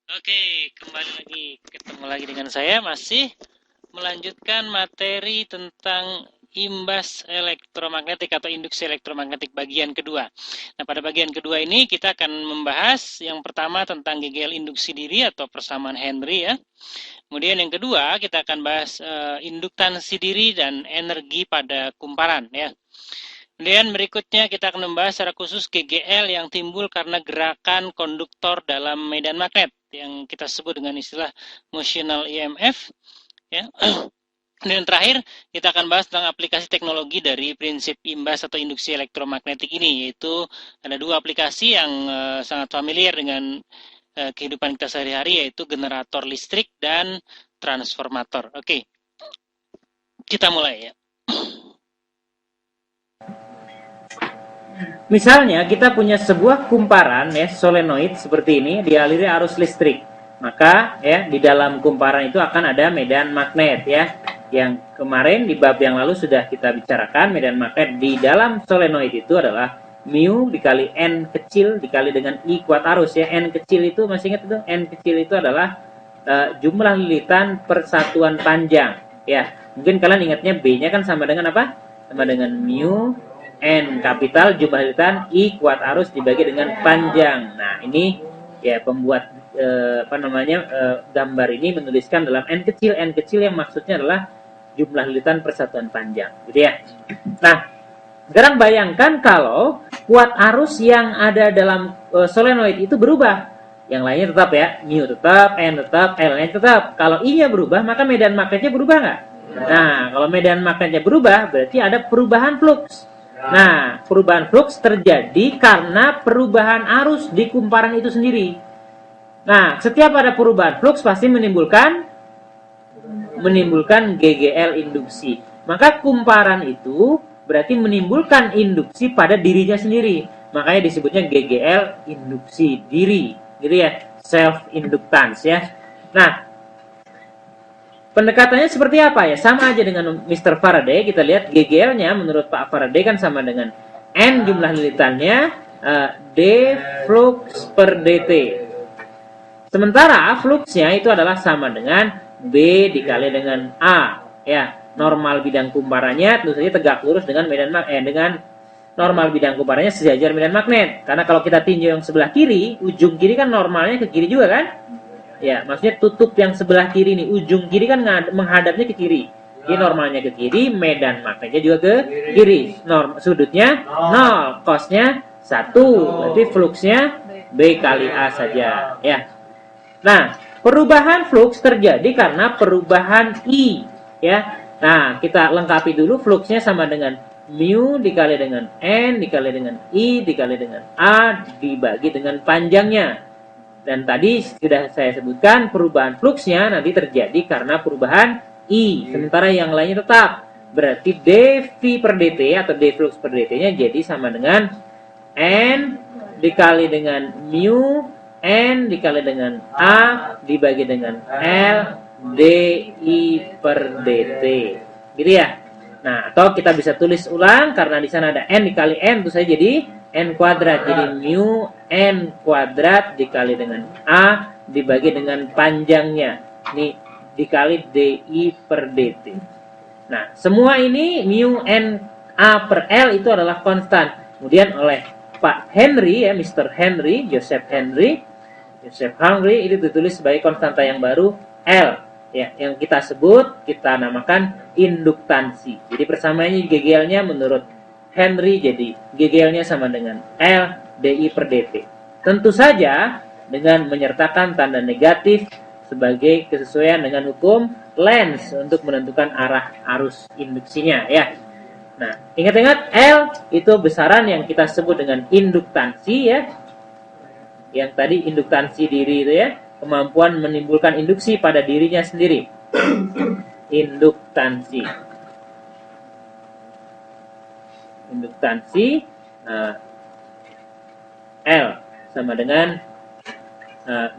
Oke, kembali lagi. Ketemu lagi dengan saya masih melanjutkan materi tentang imbas elektromagnetik atau induksi elektromagnetik bagian kedua. Nah, pada bagian kedua ini kita akan membahas yang pertama tentang GGL induksi diri atau persamaan Henry ya. Kemudian yang kedua kita akan bahas induktansi diri dan energi pada kumparan ya. Kemudian berikutnya kita akan membahas secara khusus GGL yang timbul karena gerakan konduktor dalam medan magnet yang kita sebut dengan istilah motional EMF ya. Dan terakhir kita akan bahas tentang aplikasi teknologi dari prinsip imbas atau induksi elektromagnetik ini, yaitu ada dua aplikasi yang sangat familiar dengan kehidupan kita sehari-hari, yaitu generator listrik dan transformator. Oke, kita mulai ya. Misalnya kita punya sebuah kumparan ya solenoid seperti ini dialiri arus listrik. Maka ya di dalam kumparan itu akan ada medan magnet ya. Yang kemarin di bab yang lalu sudah kita bicarakan, medan magnet di dalam solenoid itu adalah mu dikali n kecil dikali dengan I kuat arus ya. N kecil itu masih ingat itu? N kecil itu adalah jumlah lilitan persatuan panjang ya. Mungkin kalian ingatnya B-nya kan sama dengan apa? Sama dengan mu N kapital jumlah lilitan I kuat arus dibagi dengan panjang. Nah, ini ya pembuat gambar ini menuliskan dalam N kecil yang maksudnya adalah jumlah lilitan persatuan panjang, gitu ya. Nah, sekarang bayangkan kalau kuat arus yang ada dalam solenoid itu berubah. Yang lainnya tetap ya, mu tetap, N tetap, L-nya tetap. Kalau I-nya berubah, maka medan magnetnya berubah nggak? Nah, kalau medan magnetnya berubah, berarti ada perubahan flux. Nah, perubahan flux terjadi karena perubahan arus di kumparan itu sendiri. Nah, setiap ada perubahan flux pasti menimbulkan GGL induksi. Maka kumparan itu berarti menimbulkan induksi pada dirinya sendiri. Makanya disebutnya GGL induksi diri, gitu ya, self inductance ya. Nah, pendekatannya seperti apa ya? Sama aja dengan Mr. Faraday. Kita lihat GGL-nya menurut Pak Faraday kan sama dengan N jumlah lilitannya D flux per dt. Sementara fluxnya itu adalah sama dengan B dikali dengan A. Ya, normal bidang kumparannya tentu saja tegak lurus dengan dengan normal bidang kumparannya sejajar medan magnet. Karena kalau kita tinjau yang sebelah kiri, ujung kiri kan normalnya ke kiri juga kan? Ya, maksudnya tutup yang sebelah kiri nih, ujung kiri kan menghadapnya ke kiri. Ini normalnya ke kiri, medan magnetnya juga ke kiri. Sudutnya 0, cosnya 1, berarti fluxnya B kali A saja. Ya. Nah, perubahan flux terjadi karena perubahan I. Ya. Nah, kita lengkapi dulu fluxnya sama dengan mu dikali dengan N dikali dengan I dikali dengan A dibagi dengan panjangnya. Dan tadi sudah saya sebutkan perubahan fluxnya nanti terjadi karena perubahan I. Sementara yang lainnya tetap. Berarti dV per dt atau d flux per dt-nya jadi sama dengan N dikali dengan mu N dikali dengan A dibagi dengan L dI per dt. Gitu ya. Nah, atau kita bisa tulis ulang karena di sana ada N dikali N itu saya jadi N kuadrat. Jadi mu N kuadrat dikali dengan A dibagi dengan panjangnya. Ini dikali DI per DT. Nah, semua ini mu N A per L itu adalah konstan. Kemudian oleh Pak Henry ya, Mr. Henry, Joseph Henry ini ditulis sebagai konstanta yang baru L. Ya, yang kita sebut, kita namakan induktansi. Jadi persamaannya GGL-nya menurut Henry jadi GGL-nya sama dengan L dI per dt. Tentu saja dengan menyertakan tanda negatif sebagai kesesuaian dengan hukum Lenz untuk menentukan arah arus induksinya ya. Nah, ingat-ingat L itu besaran yang kita sebut dengan induktansi ya. Yang tadi induktansi diri itu ya, kemampuan menimbulkan induksi pada dirinya sendiri. Induktansi L sama dengan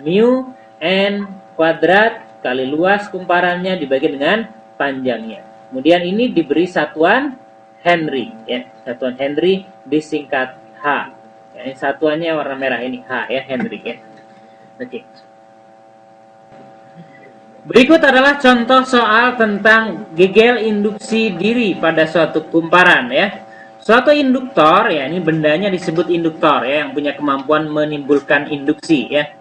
mu N kuadrat kali luas kumparannya dibagi dengan panjangnya. Kemudian ini diberi satuan Henry ya, satuan Henry disingkat H. Ya, satuannya warna merah ini H ya, Henry ya. Oke. Berikut adalah contoh soal tentang gegel induksi diri pada suatu kumparan ya. Suatu induktor ya, ini bendanya disebut induktor ya, yang punya kemampuan menimbulkan induksi ya.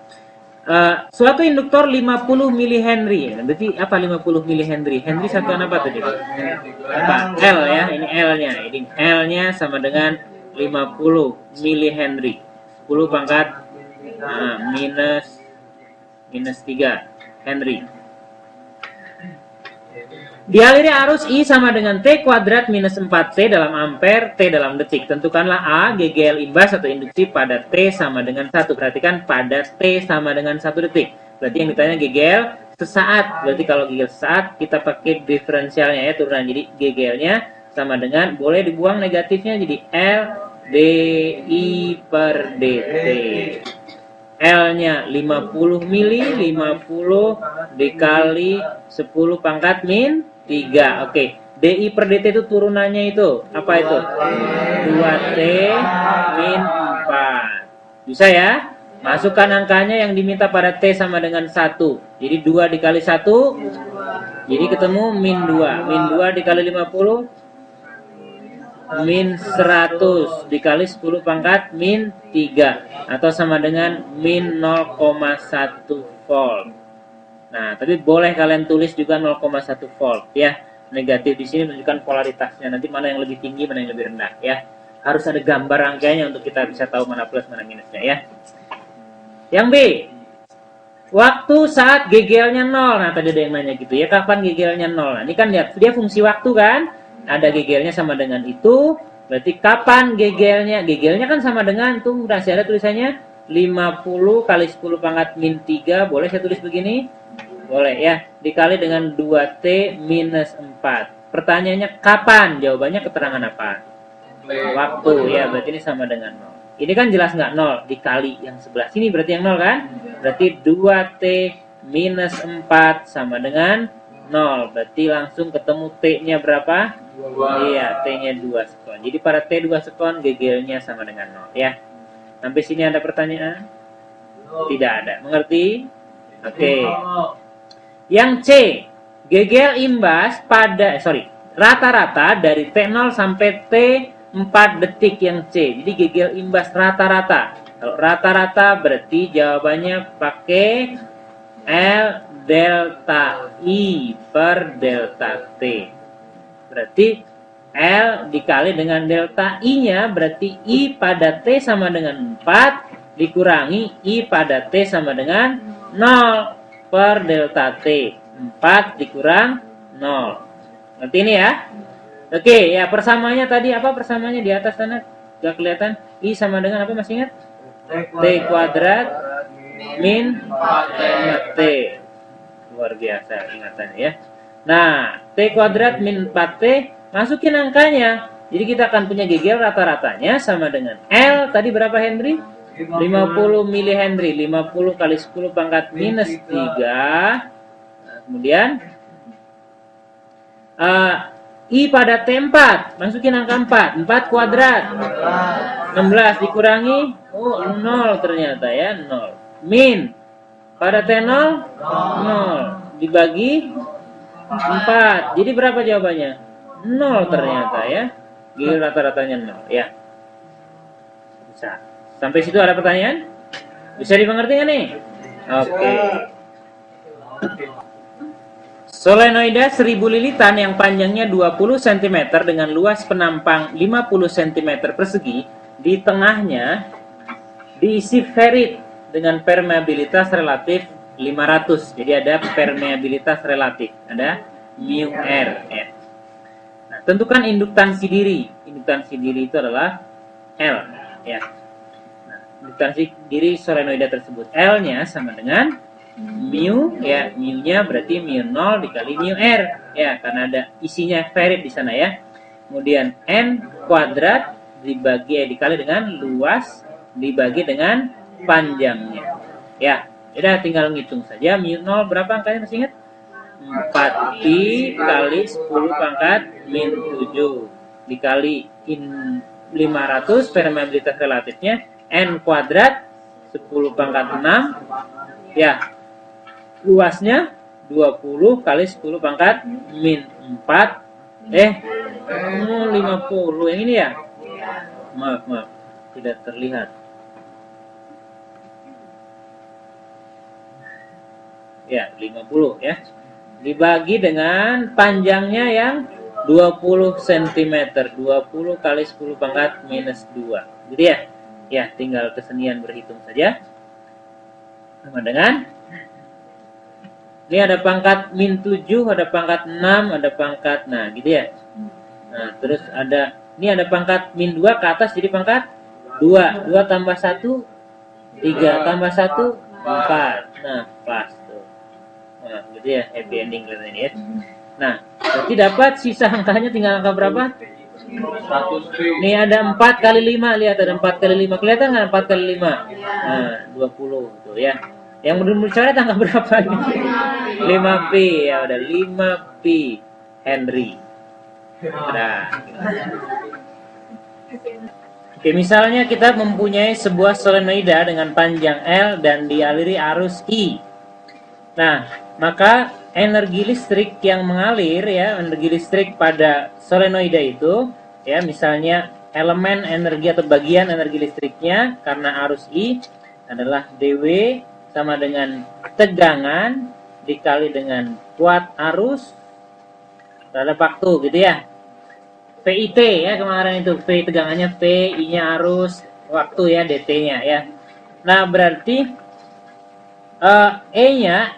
Suatu induktor 50 milihenry. Berarti apa 50 milihenry? Henry satuan apa tadi? Apa? L ya, ini L-nya. Ini L-nya sama dengan 50 milihenry. 10 pangkat minus 3 Henry. Dialiri arus I sama dengan T kuadrat minus 4T dalam ampere, T dalam detik. Tentukanlah A, GGL imbas atau induksi pada T sama dengan 1. Perhatikan pada T sama dengan 1 detik. Berarti yang ditanya GGL sesaat. Berarti kalau GGL sesaat, kita pakai diferensialnya ya, turunan. Jadi GGL-nya sama dengan, boleh dibuang negatifnya, jadi L dI per dt. L-nya 50 mili, 50 dikali 10 pangkat min 3. Oke. DI per dt itu turunannya itu. Apa itu? 2T min 4. Bisa ya? Masukkan angkanya yang diminta pada T sama dengan 1. Jadi 2 dikali 1. Jadi ketemu min 2. Min 2 dikali 50. Min 100 dikali 10 pangkat min 3 atau sama dengan min 0,1 volt. Nah, tapi boleh kalian tulis juga 0,1 volt ya. Negatif di sini menunjukkan polaritasnya. Nanti mana yang lebih tinggi, mana yang lebih rendah ya. Harus ada gambar rangkaiannya untuk kita bisa tahu mana plus, mana minusnya ya. Yang B. Waktu saat GGL-nya 0. Nah, tadi ada yang nanya gitu ya, kapan GGL-nya 0? Nah, ini kan lihat, dia fungsi waktu kan? Ada GGL-nya sama dengan itu, berarti kapan GGL-nya? GGL-nya kan sama dengan, tuh udah ada tulisannya 50 kali 10 pangkat min 3, boleh saya tulis begini? Boleh ya, dikali dengan 2T minus 4. Pertanyaannya kapan? Jawabannya keterangan apa? Waktu ya, berarti ini sama dengan 0. Ini kan jelas nggak 0, dikali yang sebelah sini berarti yang 0 kan? Berarti 2T minus 4 sama dengan 0. Berarti langsung ketemu T-nya berapa? 2. Iya, T-nya 2 sekon. Jadi pada T 2 sekon, GGL-nya sama dengan 0 ya. Sampai sini ada pertanyaan? Tidak ada. Mengerti? Oke. Yang C, GGL imbas pada rata-rata dari T0 sampai T4 detik yang C. Jadi GGL imbas rata-rata. Kalau rata-rata berarti jawabannya pakai L delta I per delta T. Berarti L dikali dengan delta I-nya, berarti I pada T sama dengan 4 dikurangi I pada T sama dengan 0 per delta T. 4 dikurang 0. Nanti ini ya. Oke, ya persamanya tadi apa persamanya di atas sana? Gak kelihatan. I sama dengan apa masih ingat? T kuadrat min 4T. Luar biasa ingatannya ya. Nah, T kuadrat min 4T, masukin angkanya. Jadi kita akan punya GGL rata-ratanya sama dengan L, tadi berapa Henry? 50 milihenry. 50 kali 10 pangkat minus 3. Nah, kemudian I pada T4, masukin angka 4. 4 kuadrat. 16 dikurangi, 0 ternyata ya, 0. Min pada T0, 0. Dibagi 4. Jadi berapa jawabannya? 0 ternyata ya. GGL rata-ratanya 0 ya. Bisa. Sampai situ ada pertanyaan? Bisa dimengerti nggak nih? Oke. Solenoida 1000 lilitan yang panjangnya 20 cm dengan luas penampang 50 cm persegi, di tengahnya diisi ferrit dengan permeabilitas relatif 500. Jadi ada permeabilitas relatif, ada mu R. Ya. Nah, tentukan induktansi diri. Induktansi diri itu adalah L. Ya. Nah, induktansi diri solenoida tersebut, L-nya sama dengan mu, ya, mu-nya berarti mu 0 dikali mu R. Ya, karena ada isinya ferrit di sana ya. Kemudian N kuadrat dikali dengan luas dibagi dengan panjangnya. Ya, udah tinggal ngitung saja. Mu 0 berapa angkanya masih ingat? 4 pi kali 10 pangkat min 7 dikali 500 permeabilitas relatifnya N kuadrat 10 pangkat 6 ya, luasnya 20 kali 10 pangkat min 4. 50 yang ini ya? Maaf, tidak terlihat. Ya, 50 ya. Dibagi dengan panjangnya yang 20 cm. 20 kali 10 pangkat minus 2. Gitu ya? Ya, tinggal kesenian berhitung saja. Sama dengan ini ada pangkat min 7, ada pangkat 6, ada pangkat, nah gitu ya. Nah, terus ini ada pangkat min 2 ke atas jadi pangkat 2. 2 tambah 1, 3 tambah 1, 4. Nah, pas tuh. Nah, gitu ya, happy ending kelihatannya ini ya. Nah, berarti dapat sisa angkanya tinggal angka berapa? Nih ada 4 kali 5, lihat ada 4 kali 5. Kelihatan nggak 4 kali 5? Nah, 20 tuh ya. Yang menurut saya tanggal berapa ini? 5P ya, udah 5P Henry. Nah. Oke, misalnya kita mempunyai sebuah solenoida dengan panjang L dan dialiri arus I. Nah, maka energi listrik yang mengalir ya, energi listrik pada solenoida itu ya, misalnya elemen energi atau bagian energi listriknya karena arus I adalah dW sama dengan tegangan dikali dengan kuat arus terhadap waktu gitu ya. VIT ya, kemarin itu V tegangannya, V I-nya arus, waktu ya, DT-nya ya. Nah, berarti E-nya,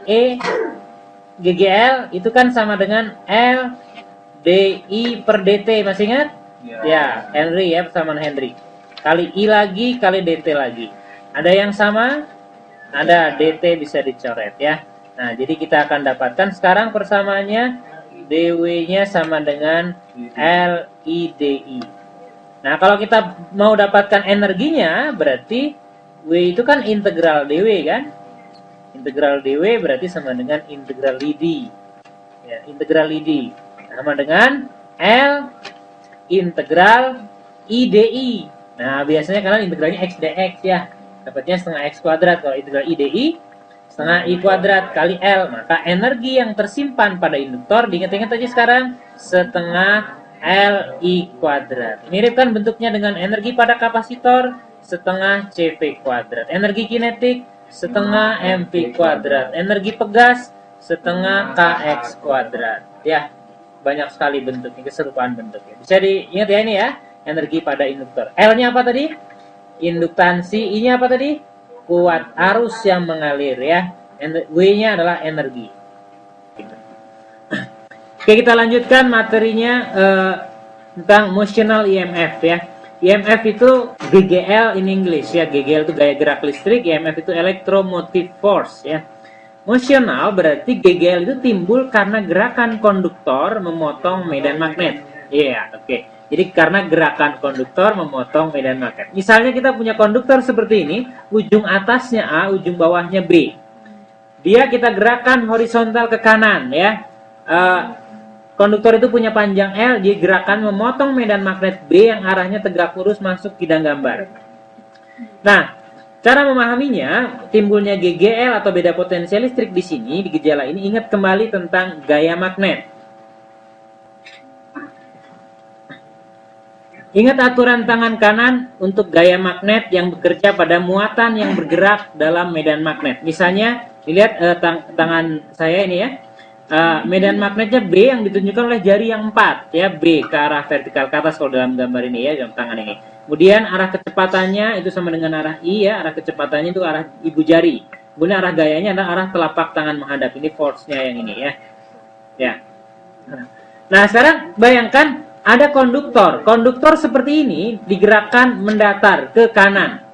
GGL itu kan sama dengan L DI per DT, masih ingat? Ya, Henry ya, persamaan Henry. Kali I lagi, kali DT lagi. Ada yang sama? Ada, DT bisa dicoret ya. Nah, jadi kita akan dapatkan sekarang persamaannya dW-nya sama dengan LIDI. Nah, kalau kita mau dapatkan energinya, berarti W itu kan integral dW kan? Integral dW berarti sama dengan integral LIDI. Ya, integral LIDI sama dengan L integral IDI. Nah, biasanya kalian integralnya X dx ya. Dapatnya setengah X kuadrat. Kalau integral IDI setengah I kuadrat kali L, maka energi yang tersimpan pada induktor, diingat-ingat aja sekarang, setengah LI kuadrat. Mirip kan bentuknya dengan energi pada kapasitor, setengah CV kuadrat. Energi kinetik, setengah MV kuadrat. Energi pegas, setengah KX kuadrat. Ya, banyak sekali bentuknya, keserupaan bentuknya. Bisa diingat ya ini ya, energi pada induktor. L-nya apa tadi? Induktansi. I-nya apa tadi? Kuat arus yang mengalir ya. W-nya adalah energi. Oke, kita lanjutkan materinya tentang motional EMF ya. EMF itu GGL in English ya. GGL itu gaya gerak listrik, EMF itu electromotive force ya. Motional berarti GGL itu timbul karena gerakan konduktor memotong medan magnet. Iya, oke. Jadi karena gerakan konduktor memotong medan magnet. Misalnya kita punya konduktor seperti ini, ujung atasnya A, ujung bawahnya B. Dia kita gerakan horizontal ke kanan ya. Konduktor itu punya panjang L, jadi gerakan memotong medan magnet B yang arahnya tegak lurus masuk bidang gambar. Nah, cara memahaminya, timbulnya GGL atau beda potensial listrik di sini, di gejala ini, ingat kembali tentang gaya magnet. Ingat aturan tangan kanan untuk gaya magnet yang bekerja pada muatan yang bergerak dalam medan magnet. Misalnya, dilihat tangan saya ini ya. Medan magnetnya B yang ditunjukkan oleh jari yang 4 ya, B ke arah vertikal ke atas kalau dalam gambar ini ya, dalam tangan ini. Kemudian arah kecepatannya itu sama dengan arah I ya, arah kecepatannya itu arah ibu jari. Kemudian arah gayanya adalah arah telapak tangan menghadap. Ini force-nya yang ini ya. Ya. Nah, sekarang bayangkan ada konduktor. Konduktor seperti ini digerakkan mendatar ke kanan.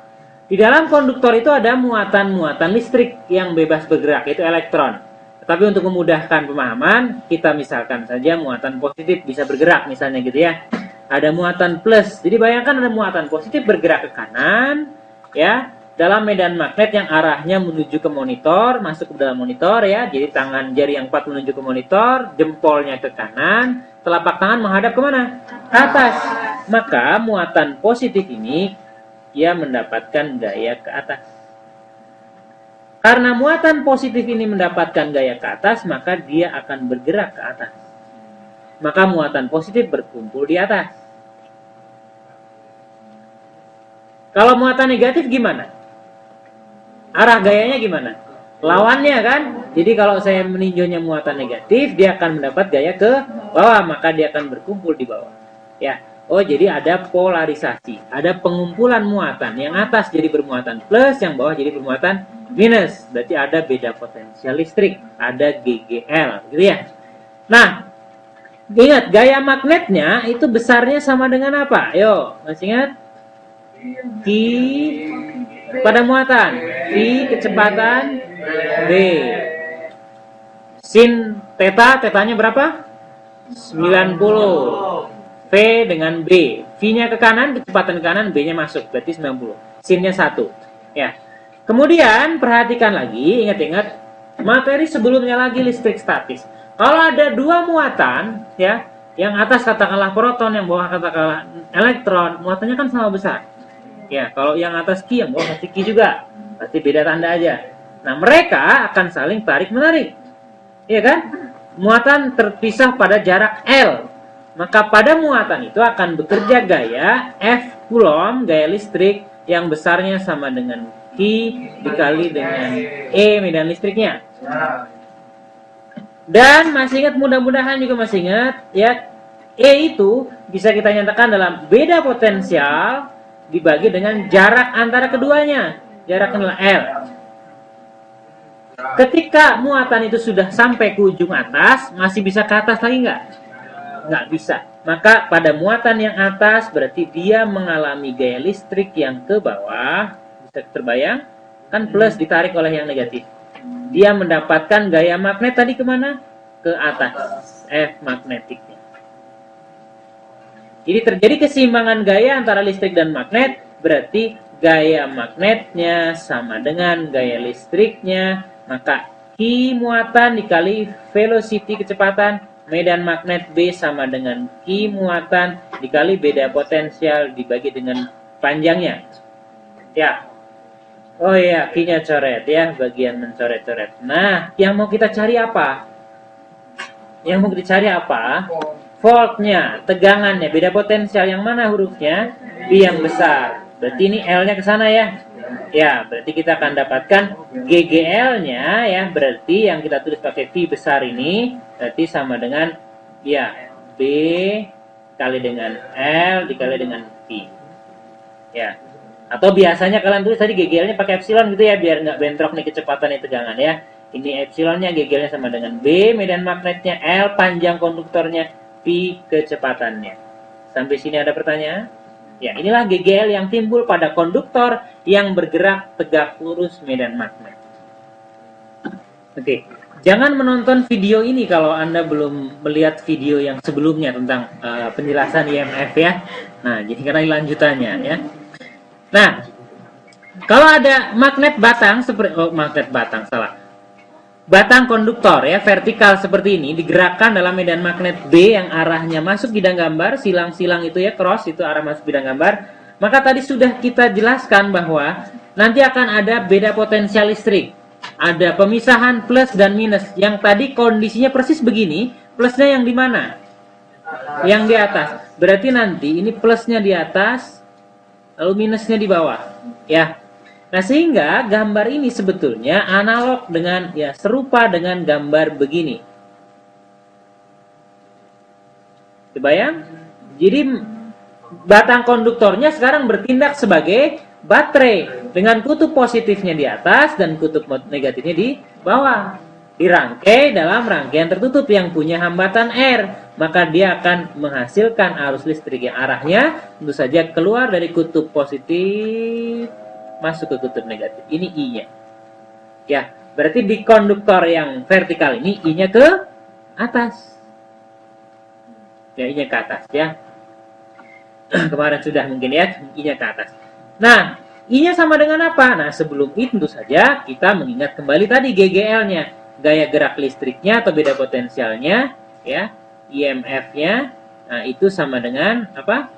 Di dalam konduktor itu ada muatan-muatan listrik yang bebas bergerak, yaitu elektron. Tapi untuk memudahkan pemahaman, kita misalkan saja muatan positif bisa bergerak, misalnya gitu ya. Ada muatan plus. Jadi bayangkan ada muatan positif bergerak ke kanan, ya, dalam medan magnet yang arahnya menuju ke monitor, masuk ke dalam monitor ya. Jadi tangan jari yang 4 menuju ke monitor, jempolnya ke kanan, telapak tangan menghadap kemana? Ke atas. Maka muatan positif ini ia mendapatkan gaya ke atas. Karena muatan positif ini mendapatkan gaya ke atas, maka dia akan bergerak ke atas. Maka muatan positif berkumpul di atas. Kalau muatan negatif gimana? Arah gayanya gimana? Lawannya kan? Jadi kalau saya meninjaunya muatan negatif, dia akan mendapat gaya ke bawah, maka dia akan berkumpul di bawah. Ya. Oh, jadi ada polarisasi, ada pengumpulan muatan. Yang atas jadi bermuatan plus, yang bawah jadi bermuatan minus. Berarti ada beda potensial listrik, ada GGL, gitu ya. Nah, ingat gaya magnetnya itu besarnya sama dengan apa? Yo, masih ingat? Q pada muatan, V kecepatan B. Sin theta, tetanya berapa? 90. V dengan B. V-nya ke kanan, kecepatan ke kanan, B-nya masuk, berarti 90. Sin-nya 1. Ya. Kemudian perhatikan lagi, ingat-ingat materi sebelumnya lagi listrik statis. Kalau ada dua muatan, ya, yang atas katakanlah proton, yang bawah katakanlah elektron, muatannya kan sama besar. Ya, kalau yang atas Q, yang bawah pasti Q juga. Pasti beda tanda aja. Nah, mereka akan saling tarik-menarik. Iya kan? Muatan terpisah pada jarak L. Maka pada muatan itu akan bekerja gaya F Coulomb, gaya listrik yang besarnya sama dengan Q dikali dengan E medan listriknya. Dan masih ingat, mudah-mudahan juga masih ingat, ya, E itu bisa kita nyatakan dalam beda potensial dibagi dengan jarak antara keduanya, jarak L. Ketika muatan itu sudah sampai ke ujung atas, masih bisa ke atas lagi nggak? Nggak bisa. Maka pada muatan yang atas berarti dia mengalami gaya listrik yang ke bawah. Bisa terbayang? Kan plus ditarik oleh yang negatif. Dia mendapatkan gaya magnet tadi kemana? Ke atas. F magnetiknya. Jadi terjadi keseimbangan gaya antara listrik dan magnet. Berarti gaya magnetnya sama dengan gaya listriknya. Maka Q muatan dikali velocity kecepatan medan magnet B sama dengan Q muatan dikali beda potensial dibagi dengan panjangnya. Ya. Oh iya, Q-nya coret ya, bagian mencoret-coret. Nah, yang mau kita cari apa? Yang mau kita cari apa? Voltnya, tegangannya, beda potensial yang mana hurufnya? B yang besar. Berarti ini L-nya ke sana ya. Ya, berarti kita akan dapatkan GGL-nya ya, berarti yang kita tulis pakai V besar ini berarti sama dengan ya B kali dengan L dikali dengan V. Ya. Atau biasanya kalian tulis tadi GGL-nya pakai epsilon gitu ya, biar nggak bentrok nih kecepatan dan tegangan ya. Ini epsilonnya, GGL-nya sama dengan B medan magnetnya, L panjang konduktornya, V kecepatannya. Sampai sini ada pertanyaan? Ya, inilah GGL yang timbul pada konduktor yang bergerak tegak lurus medan magnet. Oke, jangan menonton video ini kalau Anda belum melihat video yang sebelumnya tentang penjelasan IMF ya. Nah, jadi karena ini lanjutannya ya. Nah, kalau ada magnet batang seperti batang konduktor ya vertikal seperti ini digerakkan dalam medan magnet B yang arahnya masuk bidang gambar, silang-silang itu ya, cross itu arah masuk bidang gambar. Maka tadi sudah kita jelaskan bahwa nanti akan ada beda potensial listrik. Ada pemisahan plus dan minus. Yang tadi kondisinya persis begini, plusnya yang di mana? Yang di atas. Berarti nanti ini plusnya di atas, lalu minusnya di bawah. Ya. Nah, sehingga gambar ini sebetulnya analog dengan, ya, serupa dengan gambar begini. Kebayang? Jadi batang konduktornya sekarang bertindak sebagai baterai dengan kutub positifnya di atas dan kutub negatifnya di bawah. Dirangkai dalam rangkaian tertutup yang punya hambatan R. Maka dia akan menghasilkan arus listrik yang arahnya tentu saja keluar dari kutub positif masuk ke kutub negatif. Ini I-nya. Ya, berarti di konduktor yang vertikal ini I-nya ke atas. Ya, I-nya ke atas ya. Kemarin sudah mungkin ya, I-nya ke atas. Nah, I-nya sama dengan apa? Nah, sebelum itu tentu saja kita mengingat kembali tadi GGL-nya. Gaya gerak listriknya atau beda potensialnya, ya. IMF-nya, nah itu sama dengan apa?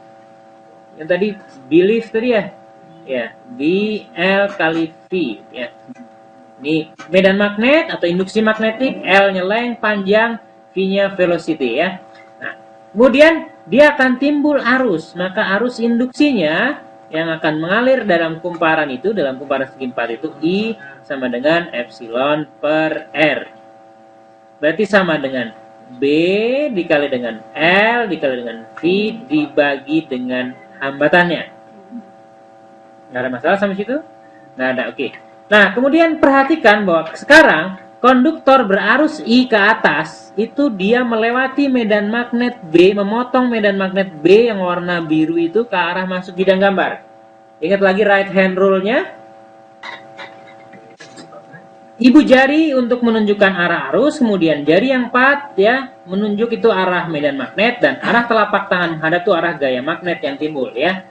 Yang tadi belief tadi ya. Ya, BL kali V ya. Ini medan magnet atau induksi magnetik, L-nya length, panjang, V-nya velocity ya. Nah, kemudian dia akan timbul arus, maka arus induksinya yang akan mengalir dalam kumparan itu, dalam kumparan segi 4 itu I sama dengan epsilon per R. Berarti sama dengan B dikali dengan L dikali dengan V dibagi dengan hambatannya. Nggak ada masalah sampai situ? Nggak ada, oke. Nah, kemudian perhatikan bahwa sekarang konduktor berarus I ke atas, itu dia melewati medan magnet B, memotong medan magnet B yang warna biru itu ke arah masuk bidang gambar. Ingat lagi right hand rule-nya. Ibu jari untuk menunjukkan arah arus, kemudian jari yang 4 ya menunjuk itu arah medan magnet, dan arah telapak tangan menghadap itu arah gaya magnet yang timbul ya.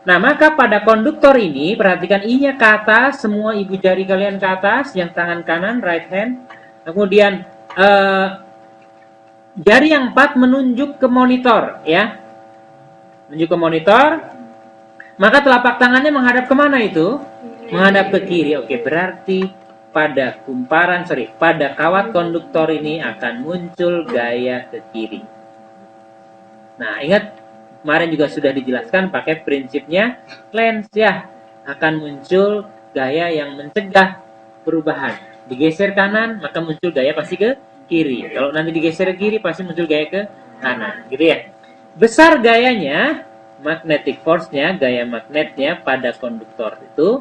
Nah, maka pada konduktor ini perhatikan I-nya ke atas, semua ibu jari kalian ke atas, yang tangan kanan right hand. Kemudian jari yang 4 menunjuk ke monitor ya. Menunjuk ke monitor. Maka telapak tangannya menghadap kemana itu? Menghadap ke kiri. Oke, berarti pada pada kawat konduktor ini akan muncul gaya ke kiri. Nah, ingat kemarin juga sudah dijelaskan pakai prinsipnya Lenz ya. Akan muncul gaya yang mencegah perubahan. Digeser kanan, maka muncul gaya pasti ke kiri. Kalau nanti digeser ke kiri, pasti muncul gaya ke kanan. Gitu ya. Besar gayanya, magnetic force-nya, gaya magnetnya pada konduktor itu,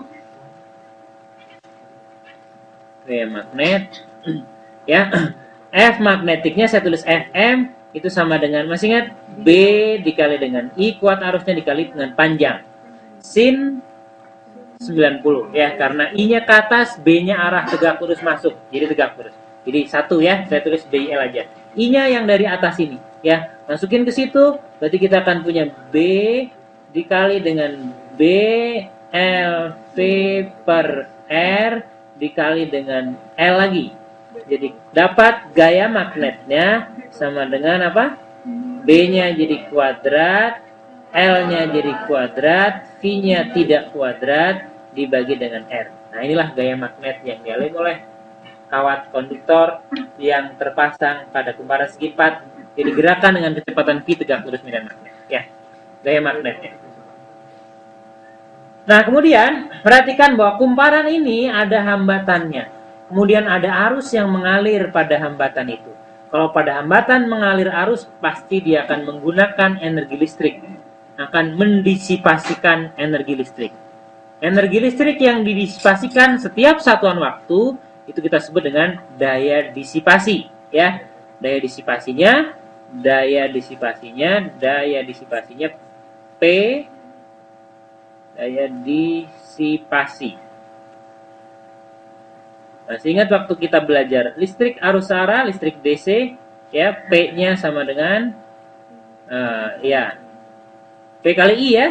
gaya magnet ya, F magnetiknya saya tulis Fm itu sama dengan, masih ingat, B dikali dengan I kuat arusnya dikali dengan panjang sin 90 ya, karena I-nya ke atas, B-nya arah tegak lurus masuk, jadi tegak lurus. Jadi satu ya, saya tulis BL aja. I-nya yang dari atas ini ya, masukin ke situ, berarti kita akan punya B dikali dengan B LV per R dikali dengan L lagi. Jadi dapat gaya magnetnya sama dengan apa? B-nya jadi kuadrat, L-nya jadi kuadrat, V-nya tidak kuadrat dibagi dengan R. Nah, inilah gaya magnet yang dialami oleh kawat konduktor yang terpasang pada kumparan segi 4. Jadi gerakan dengan kecepatan V tegak lurus medan magnet. Ya, gaya magnetnya. Nah, kemudian perhatikan bahwa kumparan ini ada hambatannya. Kemudian ada arus yang mengalir pada hambatan itu. Kalau pada hambatan mengalir arus, pasti dia akan menggunakan energi listrik. Akan mendisipasikan energi listrik. Energi listrik yang didisipasikan setiap satuan waktu, itu kita sebut dengan daya disipasi. Ya, daya disipasinya P, daya disipasi. Masih ingat waktu kita belajar listrik arus arah, listrik DC, ya, P-nya sama dengan ya P kali I ya.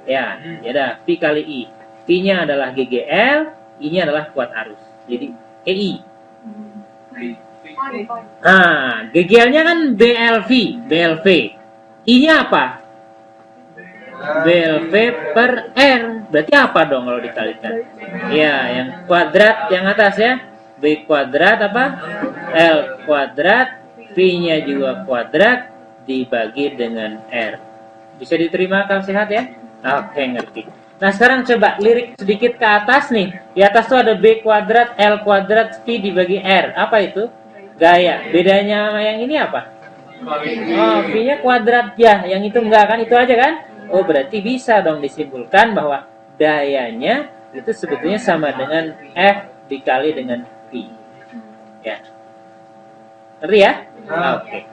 Ya, ya dah, P kali I. P-nya adalah GGL, I-nya adalah kuat arus. Jadi EI. Nah, GGL-nya kan BLV. I-nya apa? BLV per R. Berarti apa dong kalau dikalikan? Ya, yang kuadrat yang atas ya. B kuadrat apa? L kuadrat. V-nya juga kuadrat dibagi dengan R. Bisa diterima akal sehat ya? Oke, ngerti. Nah, sekarang coba lirik sedikit ke atas nih. Di atas tuh ada B kuadrat, L kuadrat, V dibagi R. Apa itu? Gaya. Bedanya sama yang ini apa? Oh, V-nya kuadrat ya. Yang itu enggak kan? Itu aja kan? Oh, berarti bisa dong disimpulkan bahwa dayanya itu sebetulnya sama dengan F dikali dengan V. Ya. Ngerti ya? Oke.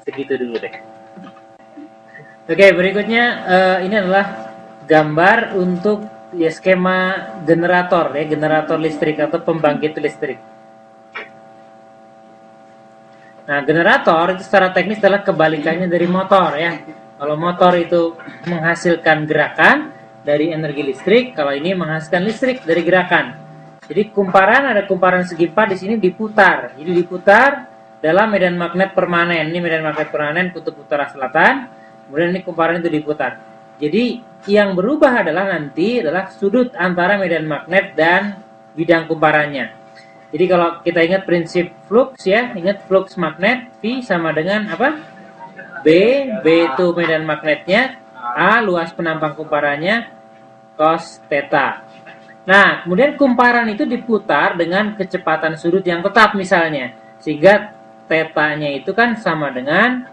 Segitu dulu deh. Oke, berikutnya ini adalah gambar untuk ya skema generator ya, generator listrik atau pembangkit listrik. Nah, generator itu secara teknis adalah kebalikannya dari motor ya. Kalau motor itu menghasilkan gerakan dari energi listrik, kalau ini menghasilkan listrik dari gerakan. Jadi ada kumparan segi 4 di sini diputar. Jadi diputar dalam medan magnet permanen. Ini medan magnet permanen kutub utara selatan. Kemudian ini kumparan itu diputar. Jadi yang berubah adalah nanti adalah sudut antara medan magnet dan bidang kumparannya. Jadi kalau kita ingat prinsip flux ya, ingat flux magnet V sama dengan apa? B itu medan magnetnya, A luas penampang kumparannya, cos theta. Nah, kemudian kumparan itu diputar dengan kecepatan sudut yang tetap misalnya, sehingga theta-nya itu kan sama dengan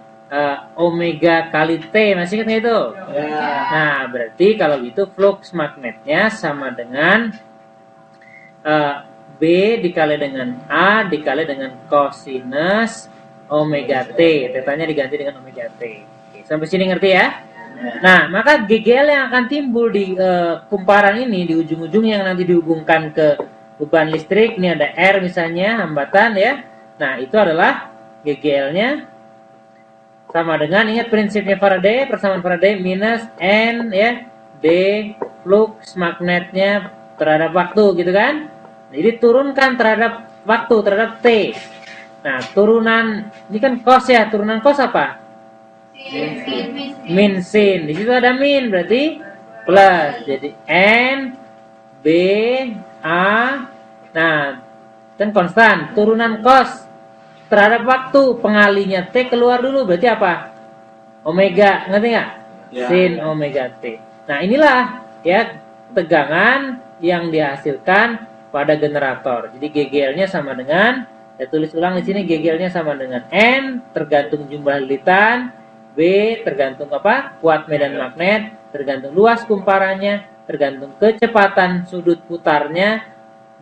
omega kali T, masih ingat nggak itu? Ya. Nah, berarti kalau gitu flux magnetnya sama dengan B dikali dengan A dikali dengan cosinus omega T. Tetanya diganti dengan omega T. Oke, sampai sini ngerti ya? Nah, maka GGL yang akan timbul di kumparan ini, di ujung-ujung yang nanti dihubungkan ke beban listrik, ini ada R misalnya, hambatan ya. Nah, itu adalah GGL-nya sama dengan, ingat prinsipnya Faraday, persamaan Faraday minus N ya, D flux magnetnya terhadap waktu gitu kan. Jadi turunkan terhadap waktu, terhadap T. Nah, turunan, ini kan cos ya, turunan cos apa? Min sin. Di situ ada min, berarti plus. Jadi N, B, A. Nah, kan konstan. Turunan cos terhadap waktu, pengalinya T keluar dulu, berarti apa? Omega, ngerti nggak? Ya. Sin omega T. Nah, inilah ya tegangan yang dihasilkan pada generator. Jadi GGL-nya sama dengan, saya tulis ulang di sini, GGL-nya sama dengan N tergantung jumlah lilitan, B tergantung apa? Kuat medan magnet, tergantung luas kumparannya, tergantung kecepatan sudut putarnya,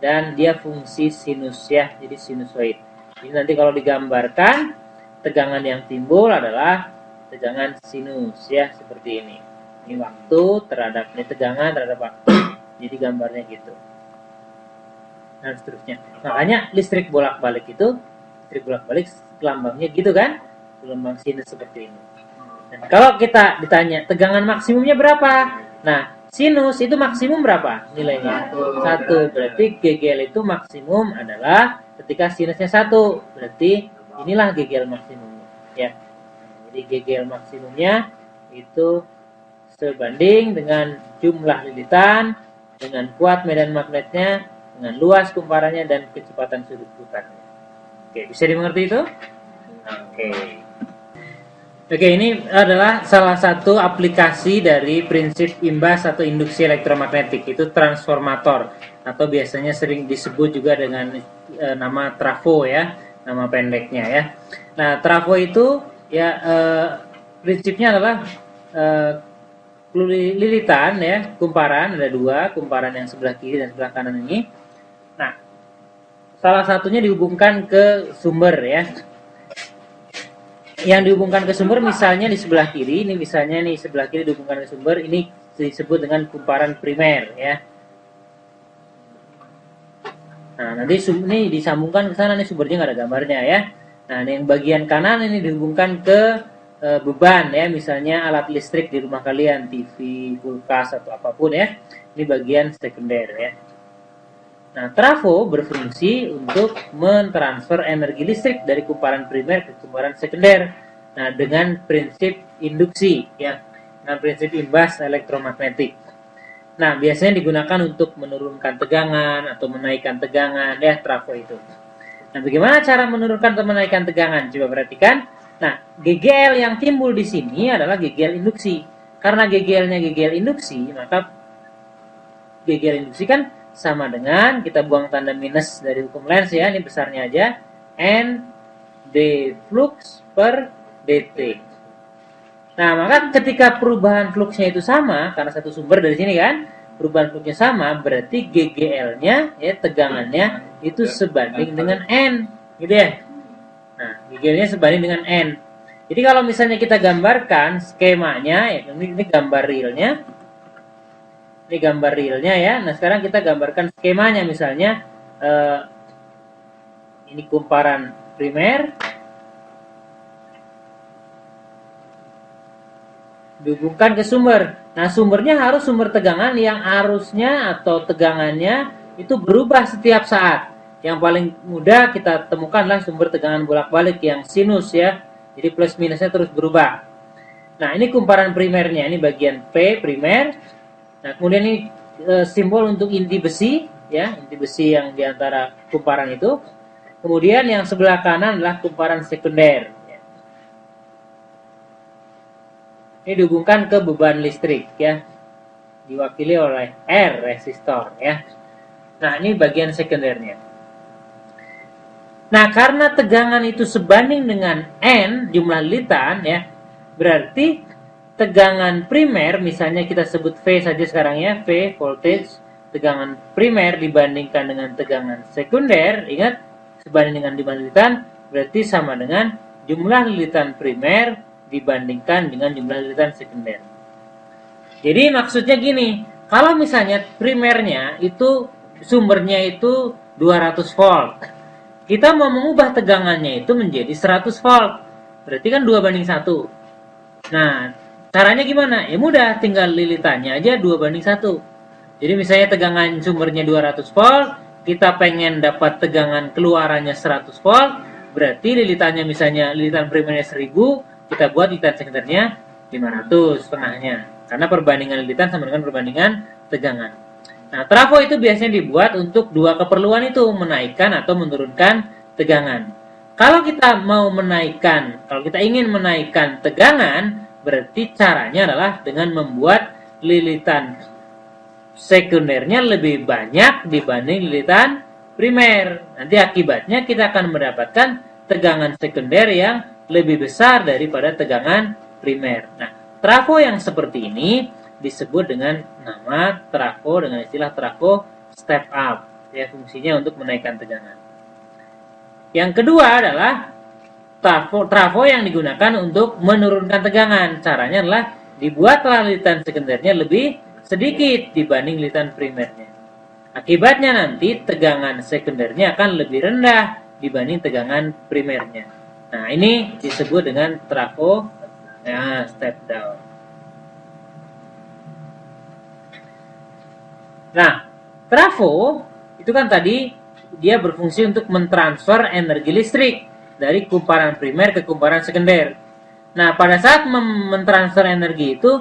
dan dia fungsi sinus ya, jadi sinusoid. Jadi nanti kalau digambarkan, tegangan yang timbul adalah tegangan sinus ya, seperti ini. Ini waktu terhadap, ini tegangan terhadap waktu, jadi gambarnya gitu. Dan seterusnya. Makanya listrik bolak-balik itu, listrik bolak-balik lambangnya gitu kan, lambang sinus seperti ini. Dan kalau kita ditanya tegangan maksimumnya berapa, nah sinus itu maksimum berapa nilainya? 1. Berarti GGL itu maksimum adalah ketika sinusnya 1. Berarti inilah GGL maksimumnya ya. Jadi GGL maksimumnya itu sebanding dengan jumlah lilitan, dengan kuat medan magnetnya, dengan luas kumparannya, dan kecepatan sudut putarnya. Oke, bisa dimengerti itu? Oke, ini adalah salah satu aplikasi dari prinsip imbas atau induksi elektromagnetik, itu transformator, atau biasanya sering disebut juga dengan nama trafo ya, nama pendeknya ya. Nah, trafo itu ya prinsipnya adalah lilitan ya, kumparan, ada 2, kumparan yang sebelah kiri dan sebelah kanan ini. Nah, salah satunya dihubungkan ke sumber ya. Yang dihubungkan ke sumber misalnya di sebelah kiri, ini misalnya nih sebelah kiri dihubungkan ke sumber, ini disebut dengan kumparan primer ya. Nah, nanti ini disambungkan ke sana, nih sumbernya nggak ada gambarnya ya. Nah, yang bagian kanan ini dihubungkan ke beban ya, misalnya alat listrik di rumah kalian, TV, kulkas atau apapun ya. Ini bagian sekunder ya. Nah, trafo berfungsi untuk mentransfer energi listrik dari kumparan primer ke kumparan sekunder. Nah, dengan prinsip induksi ya, dengan prinsip imbas elektromagnetik. Nah, biasanya digunakan untuk menurunkan tegangan atau menaikkan tegangan ya, trafo itu. Nah, bagaimana cara menurunkan atau menaikkan tegangan? Coba perhatikan. Nah, GGL yang timbul di sini adalah GGL induksi. Karena GGL-nya GGL induksi, maka GGL induksi kan sama dengan, kita buang tanda minus dari hukum Lenz ya, ini besarnya aja, N D flux per dt. Nah, maka ketika perubahan fluxnya itu sama, karena satu sumber dari sini kan, perubahan fluxnya sama, berarti GGL-nya ya, tegangannya itu sebanding dengan N, gitu ya. Nah, GGL-nya sebanding dengan N. Jadi kalau misalnya kita gambarkan skemanya, ya, ini gambar realnya. Ini gambar realnya ya. Nah, sekarang kita gambarkan skemanya, misalnya ini kumparan primer dihubungkan ke sumber. Nah, sumbernya harus sumber tegangan yang arusnya atau tegangannya itu berubah setiap saat. Yang paling mudah kita temukanlah sumber tegangan bolak-balik yang sinus ya. Jadi plus minusnya terus berubah. Nah, ini kumparan primernya, ini bagian P primer. Nah, kemudian ini simbol untuk inti besi ya, inti besi yang di antara kumparan itu. Kemudian yang sebelah kanan adalah kumparan sekunder. Ini dihubungkan ke beban listrik ya, diwakili oleh R resistor ya. Nah, ini bagian sekundernya. Nah, karena tegangan itu sebanding dengan N jumlah lilitan ya, berarti tegangan primer, misalnya kita sebut V saja sekarang ya, V voltage, tegangan primer dibandingkan dengan tegangan sekunder, ingat sebanding dengan jumlah lilitan, berarti sama dengan jumlah lilitan primer dibandingkan dengan jumlah lilitan sekunder. Jadi maksudnya gini, kalau misalnya primernya itu sumbernya itu 200 volt, kita mau mengubah tegangannya itu menjadi 100 volt, berarti kan 2:1. Nah, caranya gimana? Ya mudah, tinggal lilitannya aja 2:1. Jadi misalnya tegangan sumbernya 200 volt, kita pengen dapat tegangan keluarannya 100 volt, berarti lilitannya misalnya lilitan primernya 1000, kita buat lilitan sekundernya 500 setengahnya. Karena perbandingan lilitan sama dengan perbandingan tegangan. Nah, trafo itu biasanya dibuat untuk dua keperluan itu, menaikkan atau menurunkan tegangan. Kalau kita mau menaikkan, kalau kita ingin menaikkan tegangan, berarti caranya adalah dengan membuat lilitan sekundernya lebih banyak dibanding lilitan primer. Nanti akibatnya kita akan mendapatkan tegangan sekunder yang lebih besar daripada tegangan primer. Nah, trafo yang seperti ini disebut dengan nama trafo, dengan istilah trafo step up. Ya, fungsinya untuk menaikkan tegangan. Yang kedua adalah trafo yang digunakan untuk menurunkan tegangan. Caranya adalah dibuatlah lilitan sekundernya lebih sedikit dibanding lilitan primernya. Akibatnya nanti tegangan sekundernya akan lebih rendah dibanding tegangan primernya. Nah, ini disebut dengan trafo step down. Nah, trafo itu kan tadi dia berfungsi untuk mentransfer energi listrik dari kumparan primer ke kumparan sekunder. Nah, pada saat mentransfer energi itu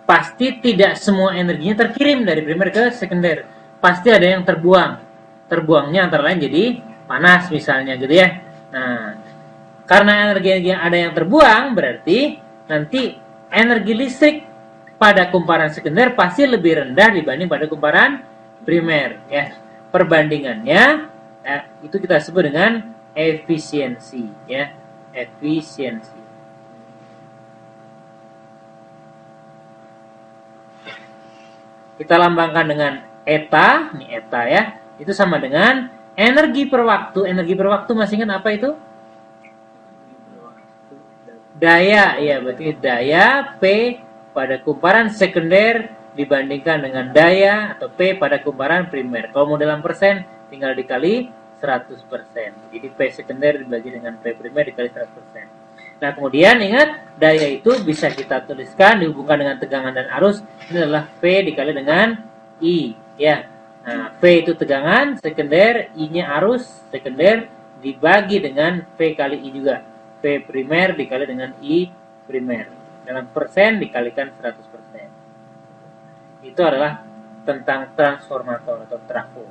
pasti tidak semua energinya terkirim dari primer ke sekunder. Pasti ada yang terbuang. Terbuangnya antara lain jadi panas misalnya gitu ya. Nah, karena energi yang ada yang terbuang, berarti nanti energi listrik pada kumparan sekunder pasti lebih rendah dibanding pada kumparan primer ya. Perbandingannya itu kita sebut dengan efisiensi ya, efisiensi. Kita lambangkan dengan eta, ini eta ya. Itu sama dengan energi per waktu. Energi per waktu masih ingat apa itu? Daya, ya berarti daya P pada kumparan sekunder dibandingkan dengan daya atau P pada kumparan primer. Kalau mau dalam persen, tinggal dikali 100%. Jadi P sekunder dibagi dengan P primer dikali 100%. Nah, kemudian ingat, daya itu bisa kita tuliskan dihubungkan dengan tegangan dan arus. Ini adalah P dikali dengan I. Ya. Nah, P itu tegangan sekunder, I-nya arus sekunder dibagi dengan P kali I juga. P primer dikali dengan I primer. Dalam persen dikalikan 100%. Itu adalah tentang transformator atau trafo.